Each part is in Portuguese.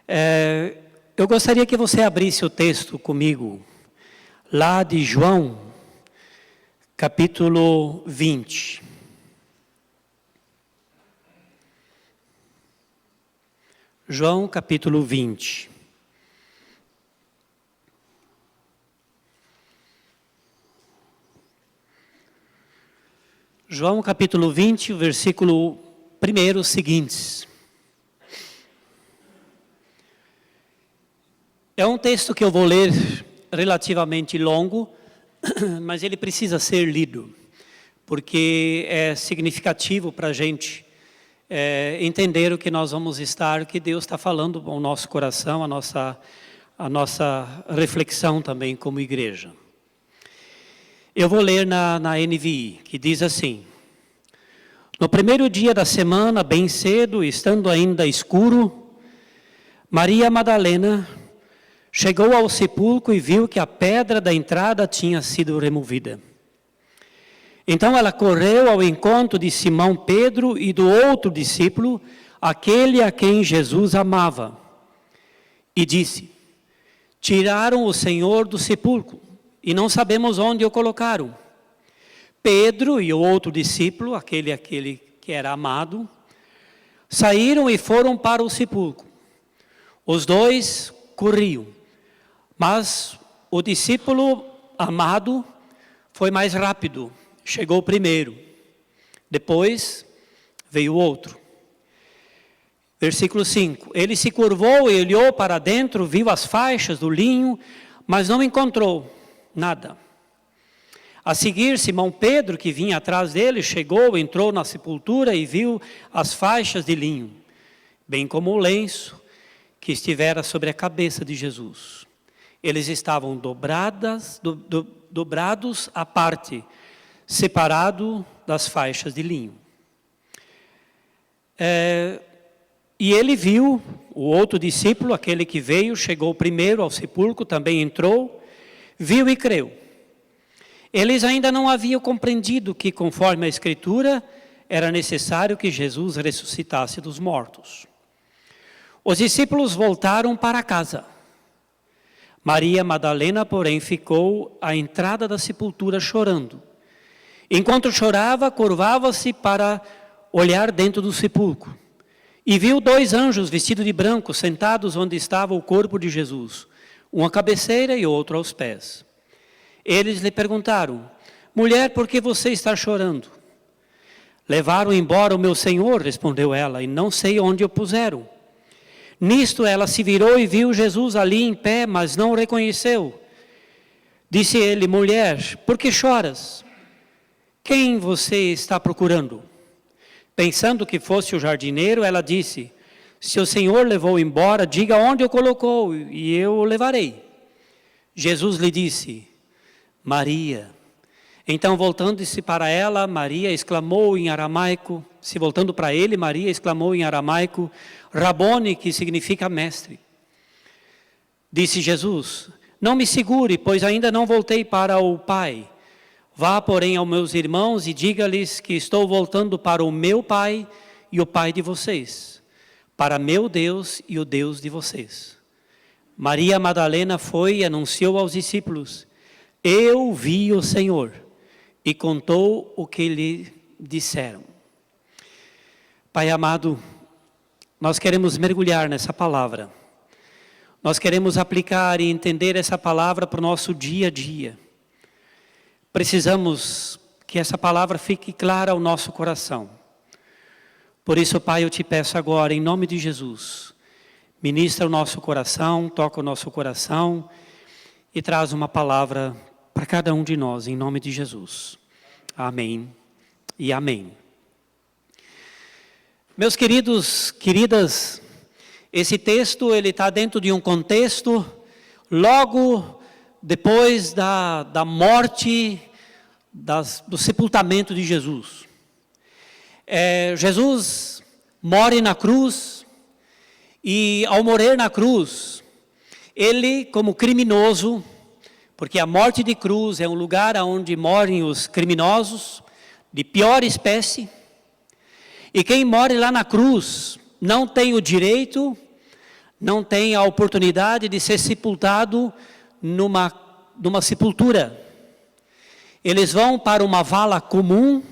Eu gostaria que você abrisse o texto comigo, lá de João, capítulo 20. João, capítulo 20. João, capítulo 20, o versículo 1 seguintes. É um texto que eu vou ler relativamente longo, mas ele precisa ser lido, porque é significativo para a gente entender o que nós vamos estar, o que Deus está falando ao nosso coração, a nossa reflexão também como igreja. Eu vou ler na NVI, que diz assim: No primeiro dia da semana, bem cedo, estando ainda escuro, Maria Madalena chegou ao sepulcro e viu que a pedra da entrada tinha sido removida. Então ela correu ao encontro de Simão Pedro e do outro discípulo, aquele a quem Jesus amava, e disse: Tiraram o Senhor do sepulcro e não sabemos onde o colocaram. Pedro e o outro discípulo, aquele que era amado, saíram e foram para o sepulcro. Os dois corriam, mas o discípulo amado foi mais rápido, chegou primeiro. Depois veio o outro. Versículo 5. Ele se curvou e olhou para dentro, viu as faixas do linho, mas não encontrou nada. A seguir, Simão Pedro, que vinha atrás dele, chegou, entrou na sepultura e viu as faixas de linho, bem como o lenço que estivera sobre a cabeça de Jesus. Eles estavam dobrados à parte, separado das faixas de linho. E ele viu o outro discípulo, aquele que veio, chegou primeiro ao sepulcro, também entrou, viu e creu. Eles ainda não haviam compreendido que, conforme a Escritura, era necessário que Jesus ressuscitasse dos mortos. Os discípulos voltaram para casa. Maria Madalena, porém, ficou à entrada da sepultura chorando. Enquanto chorava, curvava-se para olhar dentro do sepulcro. E viu 2 anjos vestidos de branco, sentados onde estava o corpo de Jesus, um à cabeceira e outro aos pés. Eles lhe perguntaram: Mulher, por que você está chorando? Levaram embora o meu Senhor, respondeu ela, e não sei onde o puseram. Nisto ela se virou e viu Jesus ali em pé, mas não o reconheceu. Disse ele: Mulher, por que choras? Quem você está procurando? Pensando que fosse o jardineiro, ela disse: Se o Senhor levou embora, diga onde o colocou e eu o levarei. Jesus lhe disse: Maria. Então, voltando-se para ela, Maria exclamou em aramaico, se voltando para ele, Maria exclamou em aramaico, Rabone, que significa mestre. Disse Jesus: Não me segure, pois ainda não voltei para o Pai. Vá, porém, aos meus irmãos e diga-lhes que estou voltando para o meu Pai e o Pai de vocês, para meu Deus e o Deus de vocês. Maria Madalena foi e anunciou aos discípulos: Eu vi o Senhor, e contou o que lhe disseram. Pai amado, nós queremos mergulhar nessa palavra. Nós queremos aplicar e entender essa palavra para o nosso dia a dia. Precisamos que essa palavra fique clara ao nosso coração. Por isso, Pai, eu te peço agora, em nome de Jesus, ministra o nosso coração, toca o nosso coração e traz uma palavra para cada um de nós, em nome de Jesus. Amém e amém. Meus queridos, queridas, esse texto ele está dentro de um contexto logo depois da morte, do sepultamento de Jesus. Jesus morre na cruz e ao morrer na cruz, ele como criminoso, porque a morte de cruz é um lugar onde morrem os criminosos de pior espécie, e quem morre lá na cruz não tem o direito não tem a oportunidade de ser sepultado numa sepultura. Eles vão para uma vala comum,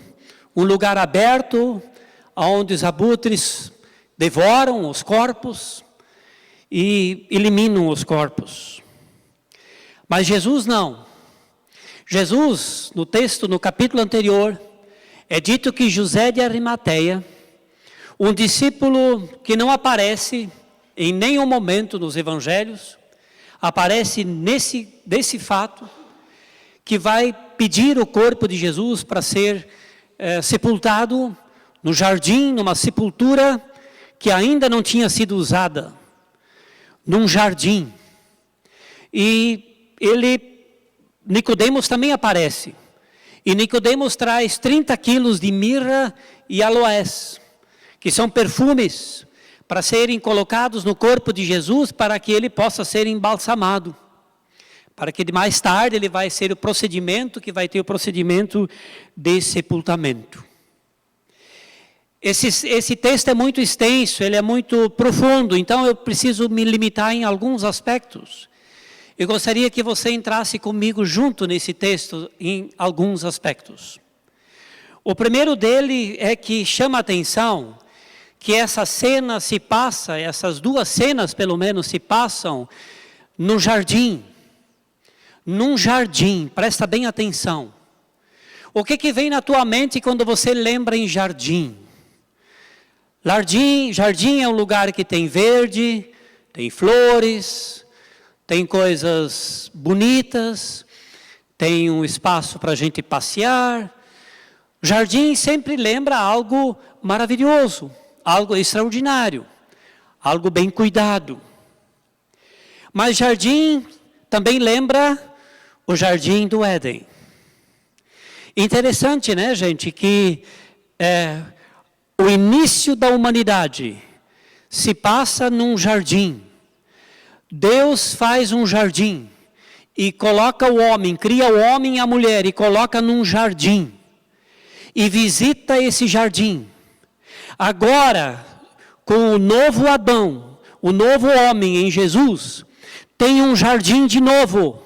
um lugar aberto, onde os abutres devoram os corpos e eliminam os corpos. Mas Jesus não. Jesus, no texto, no capítulo anterior, é dito que José de Arimateia, um discípulo que não aparece em nenhum momento nos evangelhos, aparece nesse fato, que vai pedir o corpo de Jesus para ser sepultado no jardim, numa sepultura que ainda não tinha sido usada, num jardim. E Nicodemos também aparece. E Nicodemos traz 30 quilos de mirra e aloés, que são perfumes para serem colocados no corpo de Jesus para que ele possa ser embalsamado. Para que mais tarde ele vai ser o procedimento, que vai ter o procedimento de sepultamento. Esse texto é muito extenso, ele é muito profundo, então eu preciso me limitar em alguns aspectos. Eu gostaria que você entrasse comigo junto nesse texto em alguns aspectos. O primeiro dele é que chama a atenção que essa cena se passa, essas duas cenas pelo menos se passam no jardim. Num jardim, presta bem atenção. O que vem na tua mente quando você lembra em jardim? Jardim é um lugar que tem verde, tem flores, tem coisas bonitas, tem um espaço para a gente passear. Jardim sempre lembra algo maravilhoso, algo extraordinário, algo bem cuidado. Mas jardim também lembra o jardim do Éden. Interessante, né, gente, que o início da humanidade se passa num jardim. Deus faz um jardim e coloca o homem, cria o homem e a mulher e coloca num jardim. E visita esse jardim. Agora, com o novo Adão, o novo homem em Jesus, tem um jardim de novo.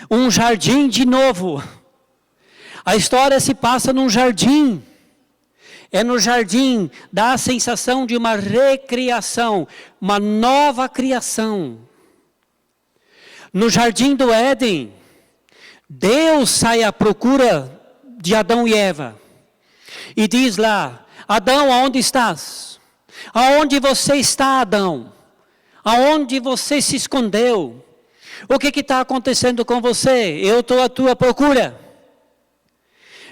Um jardim de novo. A história se passa num jardim. É no jardim, dá a sensação de uma recriação, uma nova criação. No jardim do Éden, Deus sai à procura de Adão e Eva. E diz lá: Adão, aonde estás? Aonde você está, Adão? Aonde você se escondeu? O que está acontecendo com você? Eu estou à tua procura.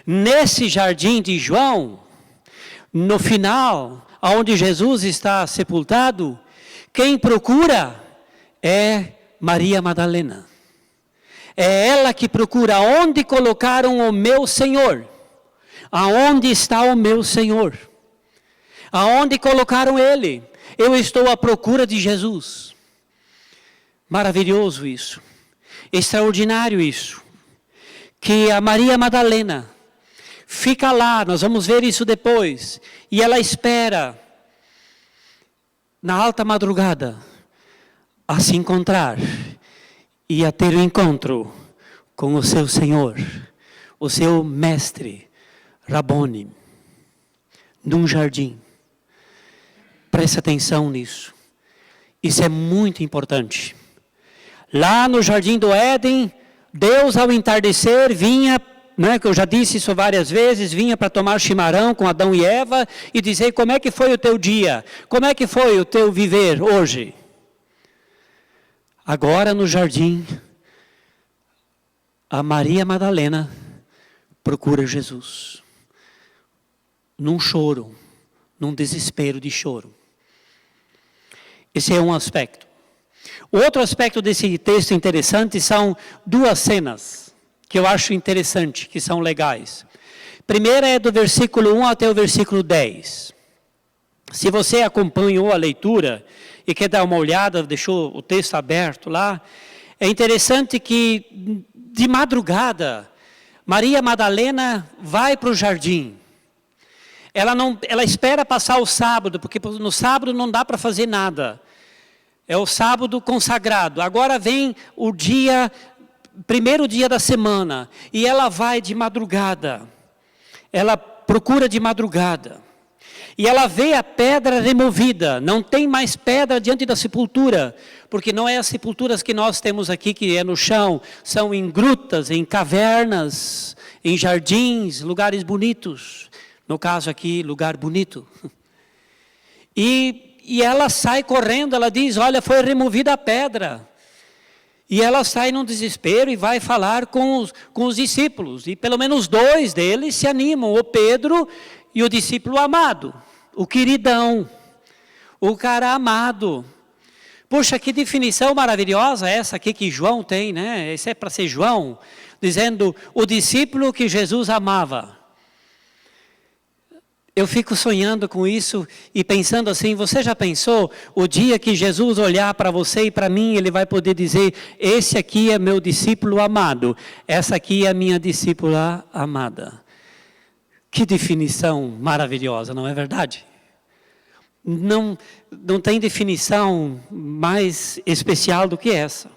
Nesse jardim de João, no final, onde Jesus está sepultado, quem procura é Maria Madalena. É ela que procura onde colocaram o meu Senhor. Aonde está o meu Senhor? Aonde colocaram Ele? Eu estou à procura de Jesus. Maravilhoso isso. Extraordinário isso. Que a Maria Madalena fica lá, nós vamos ver isso depois. E ela espera, na alta madrugada, a se encontrar e a ter o encontro com o seu Senhor, o seu mestre, Rabone, num jardim. Preste atenção nisso. Isso é muito importante. Lá no jardim do Éden, Deus ao entardecer vinha, que eu já disse isso várias vezes, vinha para tomar chimarrão com Adão e Eva e dizer: como é que foi o teu dia? Como é que foi o teu viver hoje? Agora no jardim, a Maria Madalena procura Jesus. Num choro, num desespero de choro. Esse é um aspecto. O outro aspecto desse texto interessante são duas cenas que eu acho interessante, que são legais. Primeira é do versículo 1 até o versículo 10. Se você acompanhou a leitura e quer dar uma olhada, deixou o texto aberto lá, é interessante que de madrugada, Maria Madalena vai para o jardim. ela espera passar o sábado, porque no sábado não dá para fazer nada. É o sábado consagrado. Agora vem o dia, primeiro dia da semana, e ela vai de madrugada. Ela procura de madrugada. E ela vê a pedra removida, não tem mais pedra diante da sepultura, porque não é as sepulturas que nós temos aqui, que é no chão, são em grutas, em cavernas, em jardins, lugares bonitos. No caso aqui, lugar bonito. E ela sai correndo, ela diz, olha, foi removida a pedra. E ela sai num desespero e vai falar com os discípulos. E pelo menos 2 deles se animam, o Pedro e o discípulo amado, o queridão, o cara amado. Puxa, que definição maravilhosa essa aqui que João tem, né? Esse é para ser João, dizendo o discípulo que Jesus amava. Eu fico sonhando com isso e pensando assim, você já pensou o dia que Jesus olhar para você e para mim, ele vai poder dizer, esse aqui é meu discípulo amado, essa aqui é a minha discípula amada. Que definição maravilhosa, não é verdade? Não tem definição mais especial do que essa.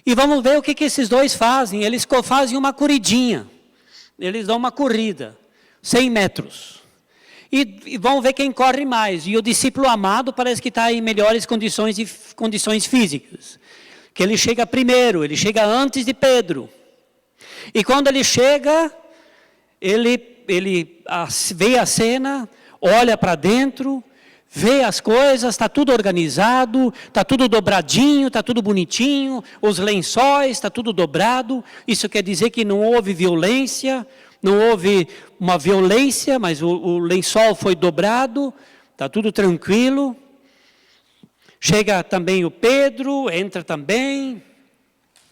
E vamos ver o que esses 2 fazem. Eles fazem uma corridinha. Eles dão uma corrida. 100 metros. E vamos ver quem corre mais. E o discípulo amado parece que está em melhores condições físicas. Que ele chega primeiro, ele chega antes de Pedro. E quando ele chega, ele vê a cena, olha para dentro, vê as coisas, está tudo organizado, está tudo dobradinho, está tudo bonitinho, os lençóis, está tudo dobrado. Isso quer dizer que não houve violência, não houve uma violência, mas o lençol foi dobrado, está tudo tranquilo. Chega também o Pedro, entra também,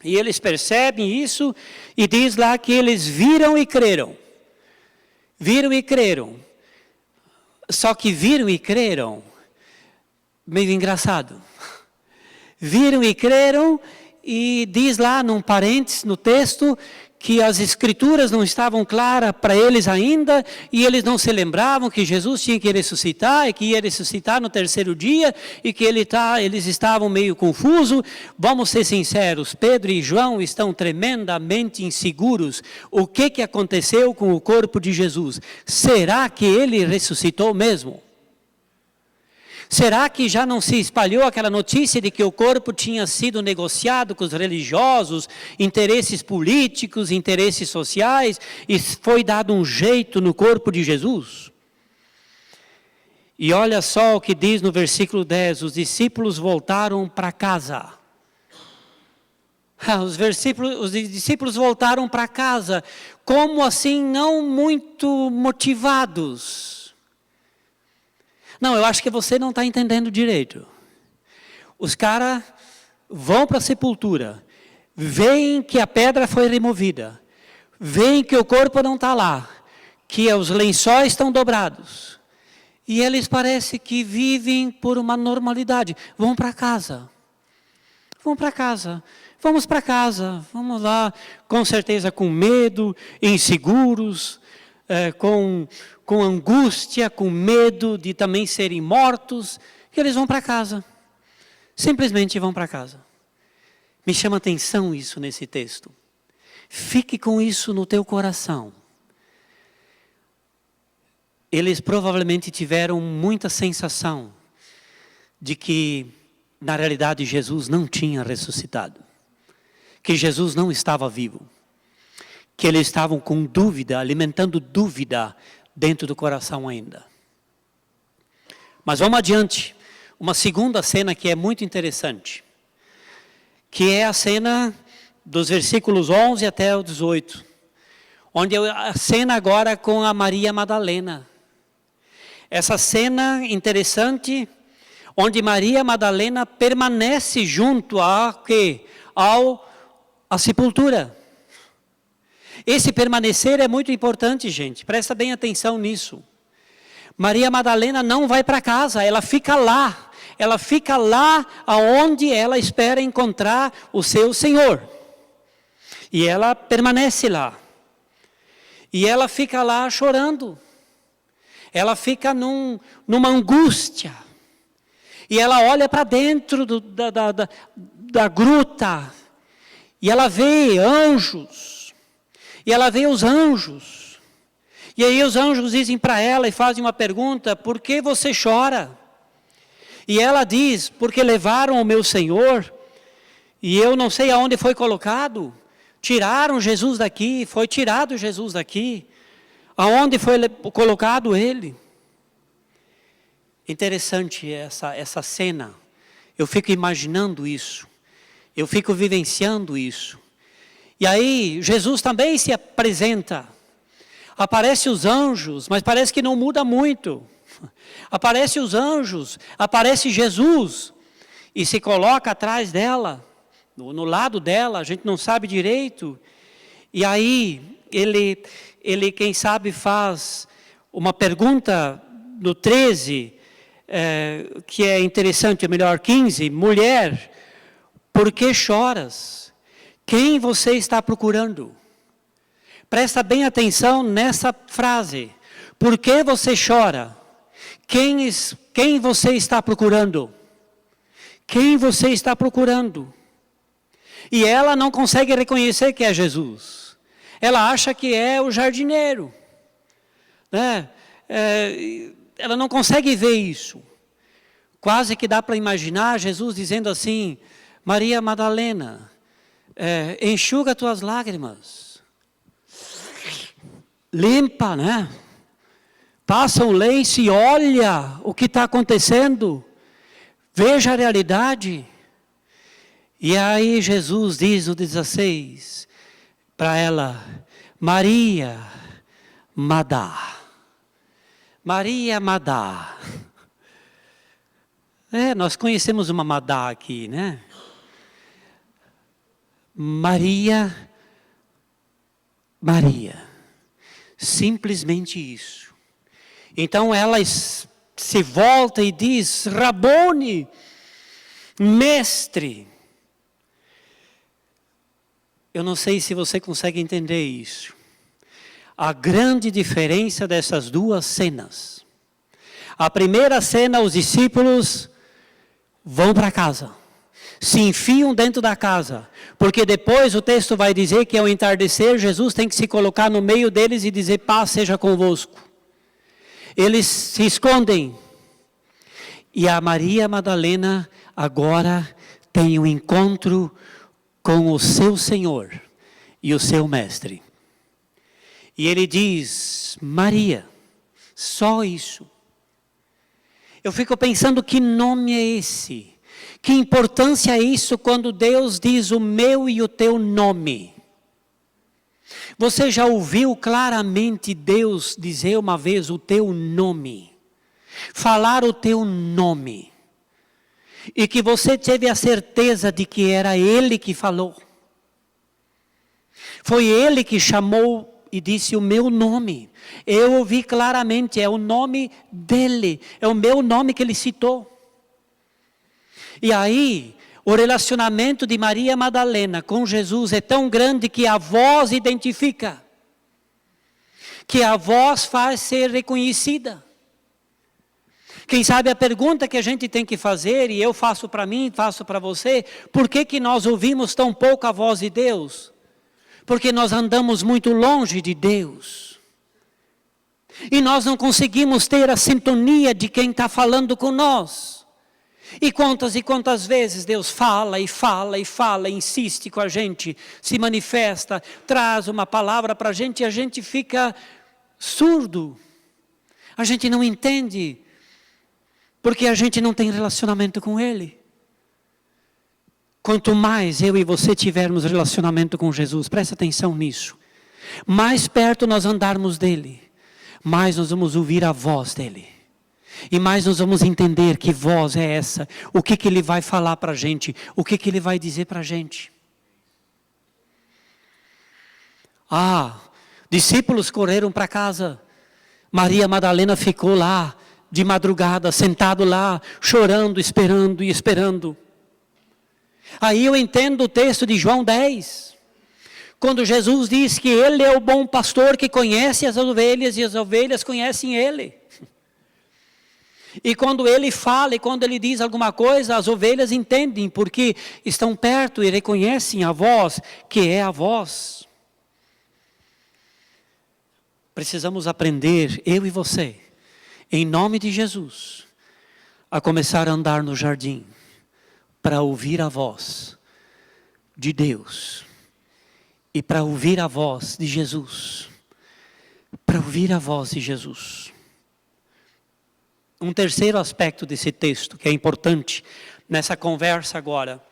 e eles percebem isso, e diz lá que eles viram e creram. Viram e creram. Só que viram e creram, meio engraçado. Viram e creram, e diz lá num parênteses no texto, que as escrituras não estavam claras para eles ainda, e eles não se lembravam que Jesus tinha que ressuscitar, e que ia ressuscitar no 3º dia, e que eles estavam meio confusos. Vamos ser sinceros, Pedro e João estão tremendamente inseguros. O que aconteceu com o corpo de Jesus? Será que ele ressuscitou mesmo? Será que já não se espalhou aquela notícia de que o corpo tinha sido negociado com os religiosos, interesses políticos, interesses sociais, e foi dado um jeito no corpo de Jesus? E olha só o que diz no versículo 10, os discípulos voltaram para casa. Os discípulos voltaram para casa, como assim, não muito motivados. Não, eu acho que você não está entendendo direito. Os caras vão para a sepultura, veem que a pedra foi removida, veem que o corpo não está lá, que os lençóis estão dobrados. E eles parecem que vivem por uma normalidade. Vão para casa. Vão para casa. Vamos para casa. Vamos lá, com certeza com medo, inseguros, com angústia, com medo de também serem mortos, que eles vão para casa. Simplesmente vão para casa. Me chama atenção isso nesse texto. Fique com isso no teu coração. Eles provavelmente tiveram muita sensação de que, na realidade, Jesus não tinha ressuscitado. Que Jesus não estava vivo. Que eles estavam com dúvida, alimentando dúvida dentro do coração ainda. Mas vamos adiante. Uma segunda cena que é muito interessante. Que é a cena dos versículos 11 até o 18. Onde a cena agora com a Maria Madalena. Essa cena interessante, onde Maria Madalena permanece junto à sepultura. Esse permanecer é muito importante, gente. Presta bem atenção nisso. Maria Madalena não vai para casa, ela fica lá. Ela fica lá aonde ela espera encontrar o seu Senhor. E ela permanece lá. E ela fica lá chorando. Ela fica numa angústia. E ela olha para dentro da gruta. E ela vê anjos. E ela vê os anjos. E aí os anjos dizem para ela e fazem uma pergunta: por que você chora? E ela diz: porque levaram o meu Senhor, e eu não sei aonde foi colocado. Tiraram Jesus daqui, foi tirado Jesus daqui. Aonde foi colocado ele? Interessante essa cena. Eu fico imaginando isso. Eu fico vivenciando isso. E aí Jesus também se apresenta. Aparece os anjos, mas parece que não muda muito. Aparece os anjos, aparece Jesus. E se coloca atrás dela, no lado dela, a gente não sabe direito. E aí ele quem sabe faz uma pergunta no 13, que é interessante, ou melhor, 15. Mulher, por que choras? Quem você está procurando? Presta bem atenção nessa frase. Por que você chora? Quem você está procurando? Quem você está procurando? E ela não consegue reconhecer que é Jesus. Ela acha que é o jardineiro. Né? Ela não consegue ver isso. Quase que dá para imaginar Jesus dizendo assim: Maria Madalena, enxuga tuas lágrimas. Limpa, né? Passa o lenço e olha o que está acontecendo. Veja a realidade. E aí Jesus diz no 16 para ela: Maria Madá. Maria Madá. Nós conhecemos uma Madá aqui, né? Maria. Simplesmente isso. Então ela se volta e diz: Rabone, mestre. Eu não sei se você consegue entender isso. A grande diferença dessas duas cenas. A primeira cena, os discípulos vão para casa. Se enfiam dentro da casa. Porque depois o texto vai dizer que ao entardecer, Jesus tem que se colocar no meio deles e dizer: paz seja convosco. Eles se escondem. E a Maria Madalena agora tem um encontro com o seu Senhor e o seu Mestre. E ele diz: Maria, só isso. Eu fico pensando, que nome é esse? Que importância é isso quando Deus diz o meu e o teu nome? Você já ouviu claramente Deus dizer uma vez o teu nome? Falar o teu nome. E que você teve a certeza de que era Ele que falou. Foi Ele que chamou e disse o meu nome. Eu ouvi claramente, é o nome dEle. É o meu nome que Ele citou. E aí, o relacionamento de Maria Madalena com Jesus é tão grande que a voz identifica. Que a voz faz ser reconhecida. Quem sabe a pergunta que a gente tem que fazer, e eu faço para mim, faço para você: por que nós ouvimos tão pouco a voz de Deus? Porque nós andamos muito longe de Deus. E nós não conseguimos ter a sintonia de quem está falando com nós. E quantas vezes Deus fala e fala e fala, insiste com a gente, se manifesta, traz uma palavra para a gente e a gente fica surdo. A gente não entende, porque a gente não tem relacionamento com Ele. Quanto mais eu e você tivermos relacionamento com Jesus, presta atenção nisso. Mais perto nós andarmos dEle, mais nós vamos ouvir a voz dEle. E mais nós vamos entender que voz é essa, o que Ele vai falar para a gente, o que Ele vai dizer para a gente. Discípulos correram para casa, Maria Madalena ficou lá, de madrugada, sentado lá, chorando, esperando e esperando. Aí eu entendo o texto de João 10, Quando Jesus diz que Ele é o bom pastor que conhece as ovelhas e as ovelhas conhecem Ele. E quando Ele fala e quando Ele diz alguma coisa, as ovelhas entendem, porque estão perto e reconhecem a voz, que é a voz. Precisamos aprender, eu e você, em nome de Jesus, a começar a andar no jardim, para ouvir a voz de Deus. E para ouvir a voz de Jesus. Para ouvir a voz de Jesus. Um terceiro aspecto desse texto, que é importante nessa conversa agora.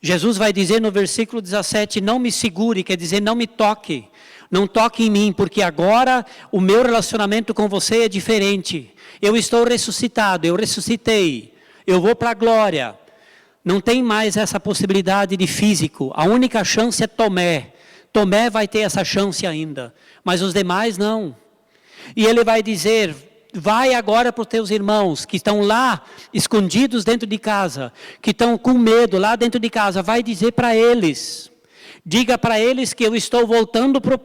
Jesus vai dizer no versículo 17, não me segure, quer dizer, não me toque. Não toque em mim, porque agora o meu relacionamento com você é diferente. Eu estou ressuscitado, eu ressuscitei. Eu vou para a glória. Não tem mais essa possibilidade de físico. A única chance é Tomé. Tomé vai ter essa chance ainda. Mas os demais não. E ele vai dizer, vai agora para os teus irmãos que estão lá, escondidos dentro de casa, que estão com medo lá dentro de casa. Vai dizer para eles, diga para eles que eu estou voltando para o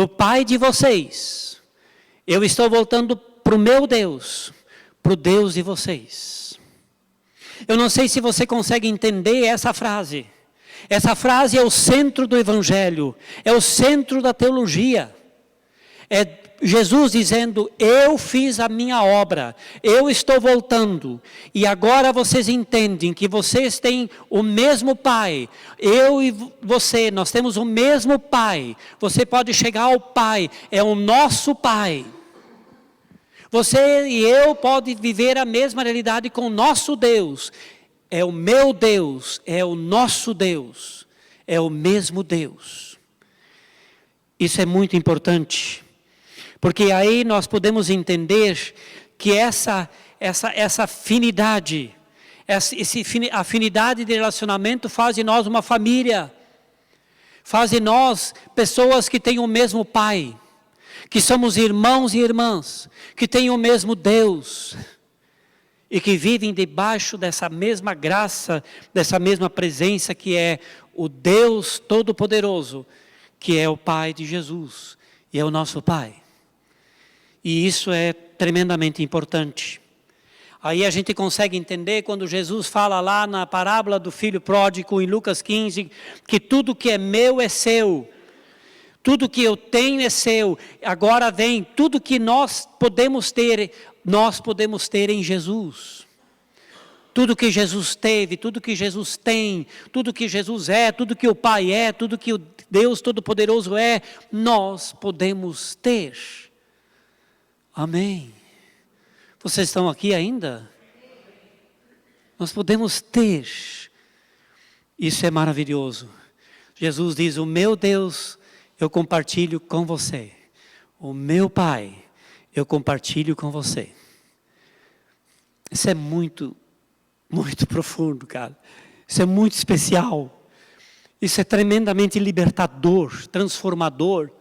Pai de vocês. Eu estou voltando para o meu Deus, para o Deus de vocês. Eu não sei se você consegue entender essa frase. Essa frase é o centro do Evangelho, é o centro da teologia. É Jesus dizendo, eu fiz a minha obra, eu estou voltando. E agora vocês entendem que vocês têm o mesmo Pai. Eu e você, nós temos o mesmo Pai. Você pode chegar ao Pai, é o nosso Pai. Você e eu podem viver a mesma realidade com o nosso Deus. É o meu Deus, é o nosso Deus, é o mesmo Deus. Isso é muito importante, porque aí nós podemos entender que essa afinidade, essa afinidade de relacionamento faz de nós uma família, faz de nós pessoas que têm o mesmo Pai, que somos irmãos e irmãs, que têm o mesmo Deus, e que vivem debaixo dessa mesma graça, dessa mesma presença que é o Deus Todo-Poderoso, que é o Pai de Jesus, e é o nosso Pai. E isso é tremendamente importante. Aí a gente consegue entender quando Jesus fala lá na parábola do filho pródigo, em Lucas 15, que tudo que é meu é seu. Tudo que eu tenho é seu. Agora vem, tudo que nós podemos ter em Jesus. Tudo que Jesus teve, tudo que Jesus tem, tudo que Jesus é, tudo que o Pai é, tudo que o Deus Todo-Poderoso é, nós podemos ter. Amém. Vocês estão aqui ainda? Nós podemos ter. Isso é maravilhoso. Jesus diz, o meu Deus eu compartilho com você. O meu Pai, eu compartilho com você. Isso é muito, muito profundo, cara. Isso é muito especial. Isso é tremendamente libertador, transformador.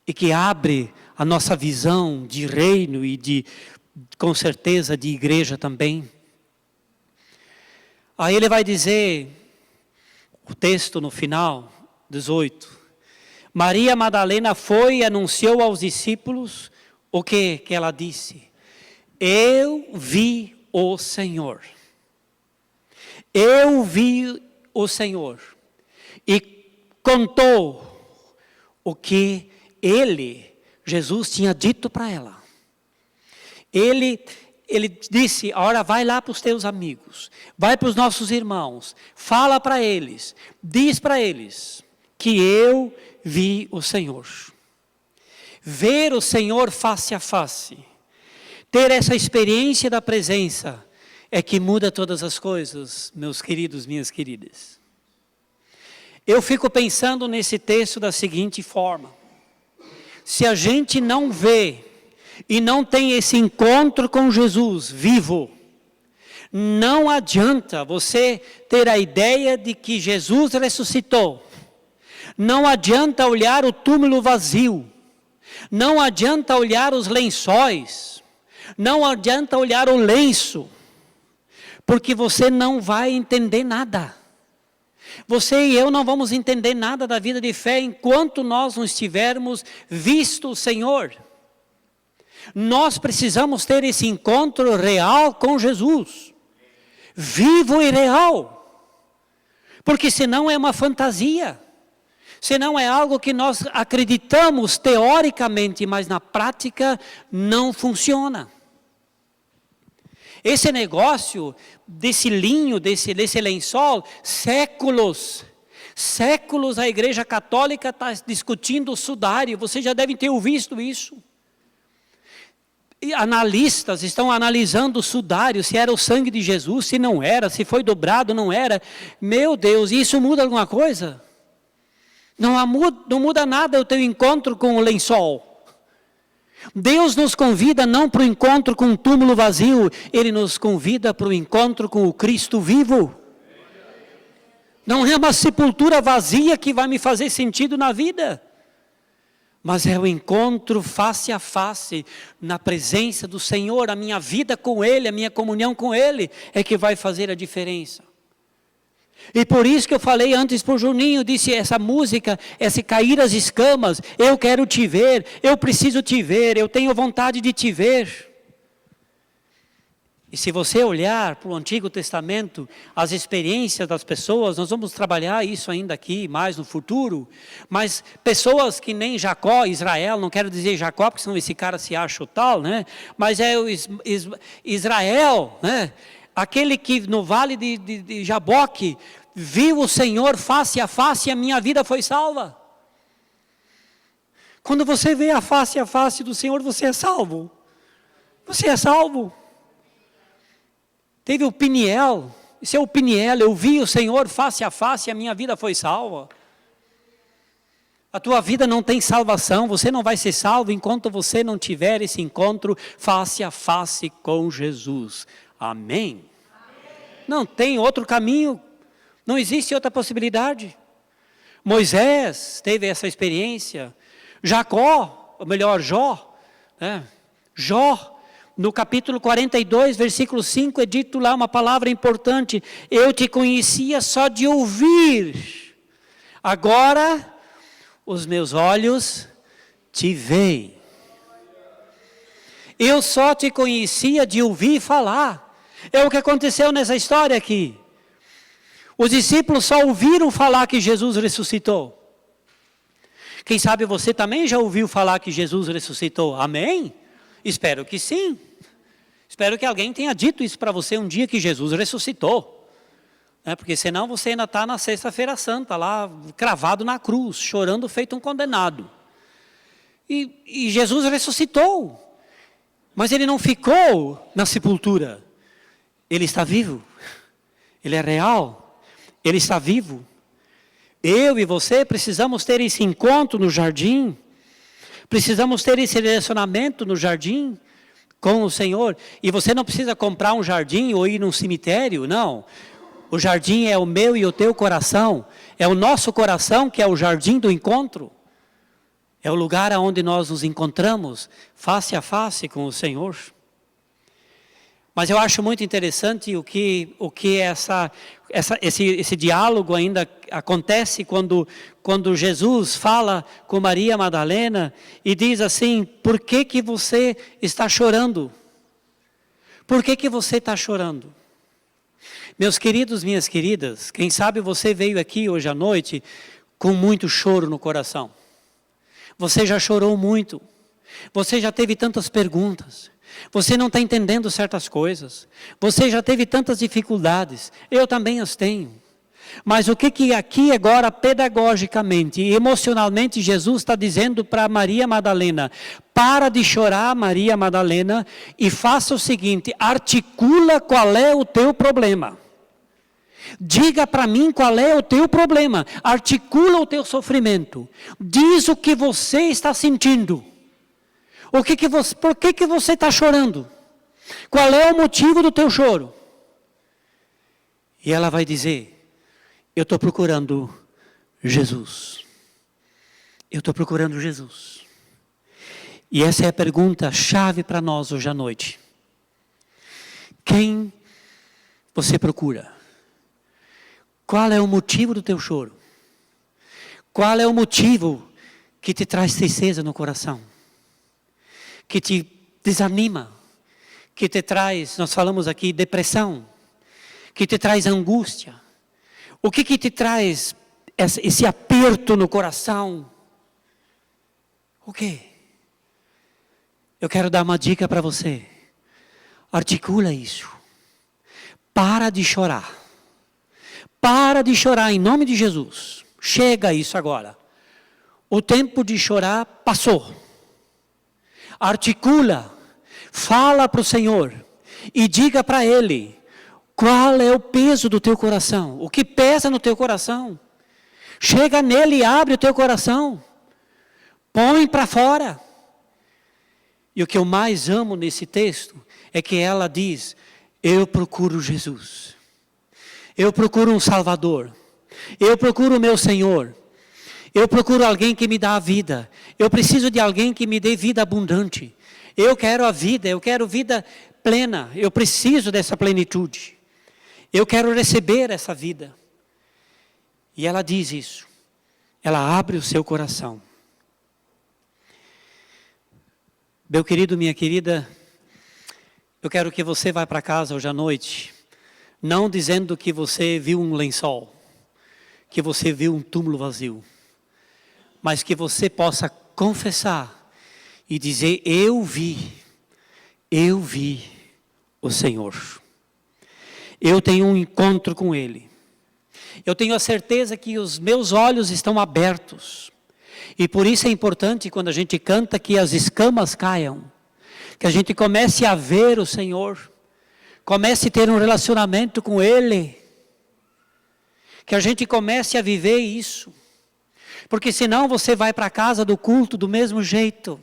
E que abre a nossa visão de reino e com certeza, de igreja também. Aí ele vai dizer, o texto no final, 18. Maria Madalena foi e anunciou aos discípulos o que ela disse. Eu vi o Senhor. Eu vi o Senhor. E contou o que Jesus tinha dito para ela. Ele disse, agora vai lá para os teus amigos, vai para os nossos irmãos, fala para eles, diz para eles que eu vi o Senhor. Ver o Senhor face a face, ter essa experiência da presença, é que muda todas as coisas, meus queridos, minhas queridas. Eu fico pensando nesse texto da seguinte forma: se a gente não vê e não tem esse encontro com Jesus vivo, não adianta você ter a ideia de que Jesus ressuscitou. Não adianta olhar o túmulo vazio. Não adianta olhar os lençóis. Não adianta olhar o lenço. Porque você não vai entender nada. Você e eu não vamos entender nada da vida de fé enquanto nós não estivermos visto o Senhor. Nós precisamos ter esse encontro real com Jesus. Vivo e real. Porque senão é uma fantasia. Senão é algo que nós acreditamos teoricamente, mas na prática não funciona. Esse negócio desse linho, desse lençol, séculos a Igreja Católica está discutindo o sudário. Vocês já devem ter visto isso. E analistas estão analisando o sudário, se era o sangue de Jesus, se não era, se foi dobrado, não era. Meu Deus, isso muda alguma coisa? Não muda nada o teu encontro com o lençol. Deus nos convida não para o encontro com um túmulo vazio, Ele nos convida para o encontro com o Cristo vivo. Não é uma sepultura vazia que vai me fazer sentido na vida, mas é o encontro face a face, na presença do Senhor, a minha vida com Ele, a minha comunhão com Ele, é que vai fazer a diferença. E por isso que eu falei antes para o Juninho, disse essa música, esse cair as escamas, eu quero te ver, eu preciso te ver, eu tenho vontade de te ver. E se você olhar para o Antigo Testamento, as experiências das pessoas, nós vamos trabalhar isso ainda aqui, mais no futuro, mas pessoas que nem Jacó, Israel, não quero dizer Jacó, porque senão esse cara se acha o tal, né? Mas é o Israel, né? Aquele que no vale de Jaboque viu o Senhor face a face e a minha vida foi salva. Quando você vê a face do Senhor, você é salvo. Você é salvo. Teve o Peniel, esse é o Peniel, eu vi o Senhor face a face e a minha vida foi salva. A tua vida não tem salvação, você não vai ser salvo enquanto você não tiver esse encontro face a face com Jesus. Amém? Não tem outro caminho, não existe outra possibilidade. Moisés teve essa experiência, Jacó, ou melhor, Jó, né? Jó, no capítulo 42, versículo 5, é dito lá uma palavra importante: eu te conhecia só de ouvir, agora os meus olhos te veem. Eu só te conhecia de ouvir falar. É o que aconteceu nessa história aqui. Os discípulos só ouviram falar que Jesus ressuscitou. Quem sabe você também já ouviu falar que Jesus ressuscitou? Amém? Espero que sim. Espero que alguém tenha dito isso para você um dia, que Jesus ressuscitou. Porque senão você ainda está na sexta-feira santa, lá cravado na cruz, chorando feito um condenado. E Jesus ressuscitou. Mas Ele não ficou na sepultura. Ele está vivo. Ele é real. Ele está vivo. Eu e você precisamos ter esse encontro no jardim. Precisamos ter esse relacionamento no jardim com o Senhor. E você não precisa comprar um jardim ou ir num cemitério, não. O jardim é o meu e o teu coração. É o nosso coração que é o jardim do encontro. É o lugar onde nós nos encontramos face a face com o Senhor. Mas eu acho muito interessante o que esse diálogo ainda acontece quando Jesus fala com Maria Madalena e diz assim: por que você está chorando? Por que você está chorando? Meus queridos, minhas queridas, quem sabe você veio aqui hoje à noite com muito choro no coração. Você já chorou muito. Você já teve tantas perguntas. Você não está entendendo certas coisas. Você já teve tantas dificuldades. Eu também as tenho. Mas o que aqui agora, pedagogicamente e emocionalmente, Jesus está dizendo para Maria Madalena: para de chorar, Maria Madalena, e faça o seguinte: articula qual é o teu problema. Diga para mim qual é o teu problema. Articula o teu sofrimento. Diz o que você está sentindo. Por que você está chorando? Qual é o motivo do teu choro? E ela vai dizer: eu estou procurando Jesus. Eu estou procurando Jesus. E essa é a pergunta chave para nós hoje à noite. Quem você procura? Qual é o motivo do teu choro? Qual é o motivo que te traz tristeza no coração? Que te desanima? Que te traz, nós falamos aqui, depressão? Que te traz angústia? O que te traz esse aperto no coração? O quê? Eu quero dar uma dica para você. Articula isso. Para de chorar. Para de chorar em nome de Jesus. Chega isso agora. O tempo de chorar passou. Articula. Fala para o Senhor. E diga para Ele. Qual é o peso do teu coração? O que pesa no teu coração? Chega nele e abre o teu coração. Põe para fora. E o que eu mais amo nesse texto é que ela diz: eu procuro Jesus. Eu procuro um Salvador. Eu procuro o meu Senhor. Eu procuro alguém que me dá a vida. Eu preciso de alguém que me dê vida abundante. Eu quero a vida, eu quero vida plena. Eu preciso dessa plenitude. Eu quero receber essa vida. E ela diz isso. Ela abre o seu coração. Meu querido, minha querida, eu quero que você vá para casa hoje à noite, não dizendo que você viu um lençol, que você viu um túmulo vazio, mas que você possa confessar e dizer: eu vi o Senhor. Eu tenho um encontro com Ele. Eu tenho a certeza que os meus olhos estão abertos. E por isso é importante quando a gente canta que as escamas caiam. Que a gente comece a ver o Senhor. Comece a ter um relacionamento com Ele. Que a gente comece a viver isso. Porque senão você vai para a casa do culto do mesmo jeito.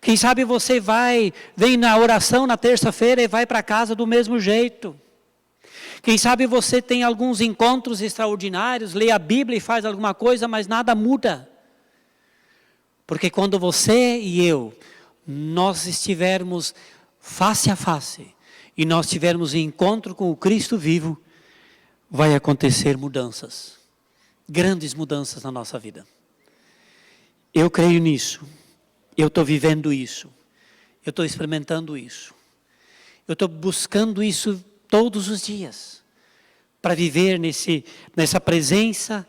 Quem sabe você vem na oração na terça-feira e vai para casa do mesmo jeito. Quem sabe você tem alguns encontros extraordinários, lê a Bíblia e faz alguma coisa, mas nada muda. Porque quando você e eu, nós estivermos face a face, e nós tivermos encontro com o Cristo vivo, vai acontecer mudanças. Grandes mudanças na nossa vida. Eu creio nisso. Eu estou vivendo isso. Eu estou experimentando isso. Eu estou buscando isso todos os dias, para viver nessa presença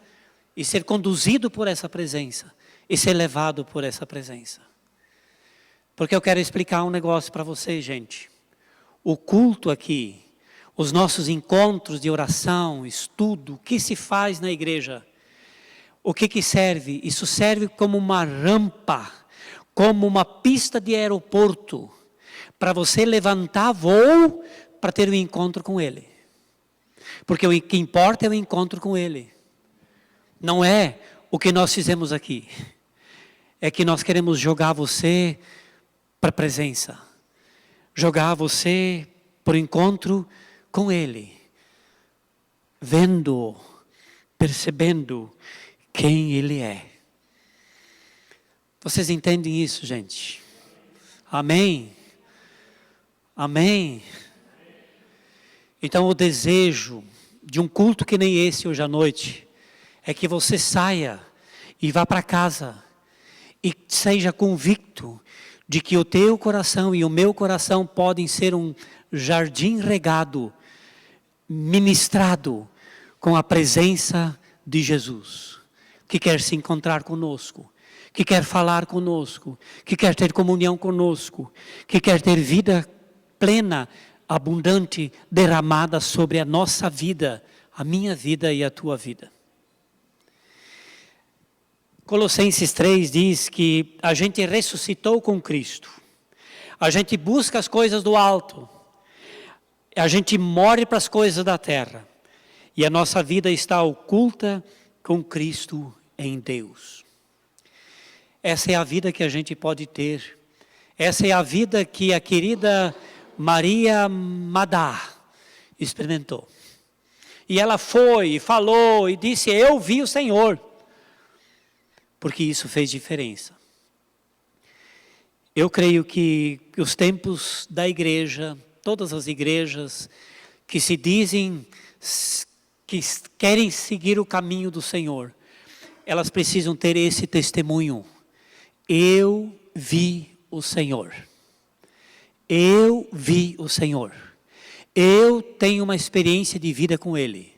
e ser conduzido por essa presença e ser levado por essa presença. Porque eu quero explicar um negócio para vocês, gente. O culto aqui, os nossos encontros de oração, estudo, o que se faz na igreja, o que serve? Isso serve como uma rampa, como uma pista de aeroporto, para você levantar voo para ter um encontro com Ele. Porque o que importa é o encontro com Ele. Não é o que nós fizemos aqui. É que nós queremos jogar você para a presença. Jogar você para o encontro com Ele. Vendo, percebendo quem Ele é. Vocês entendem isso, gente? Amém? Amém? Então o desejo de um culto que nem esse hoje à noite é que você saia e vá para casa e seja convicto de que o teu coração e o meu coração podem ser um jardim regado, ministrado com a presença de Jesus, que quer se encontrar conosco, que quer falar conosco, que quer ter comunhão conosco, que quer ter vida plena, abundante, derramada sobre a nossa vida, a minha vida e a tua vida. Colossenses 3 diz que a gente ressuscitou com Cristo. A gente busca as coisas do alto. A gente morre para as coisas da terra. E a nossa vida está oculta com Cristo em Deus. Essa é a vida que a gente pode ter. Essa é a vida que a querida Maria Madá experimentou. E ela foi e falou e disse: eu vi o Senhor. Porque isso fez diferença. Eu creio que os tempos da igreja, todas as igrejas que se dizem que querem seguir o caminho do Senhor, elas precisam ter esse testemunho. Eu vi o Senhor. Eu vi o Senhor. Eu tenho uma experiência de vida com Ele.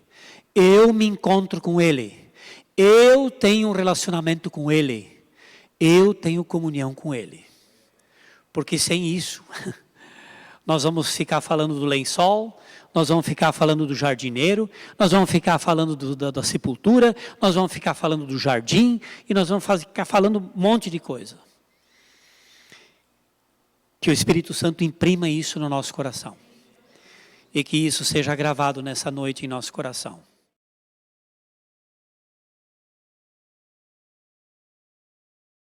Eu me encontro com Ele. Eu tenho um relacionamento com Ele. Eu tenho comunhão com Ele. Porque sem isso, nós vamos ficar falando do lençol, nós vamos ficar falando do jardineiro, nós vamos ficar falando da sepultura, nós vamos ficar falando do jardim, e nós vamos ficar falando um monte de coisa. Que o Espírito Santo imprima isso no nosso coração. E que isso seja gravado nessa noite em nosso coração.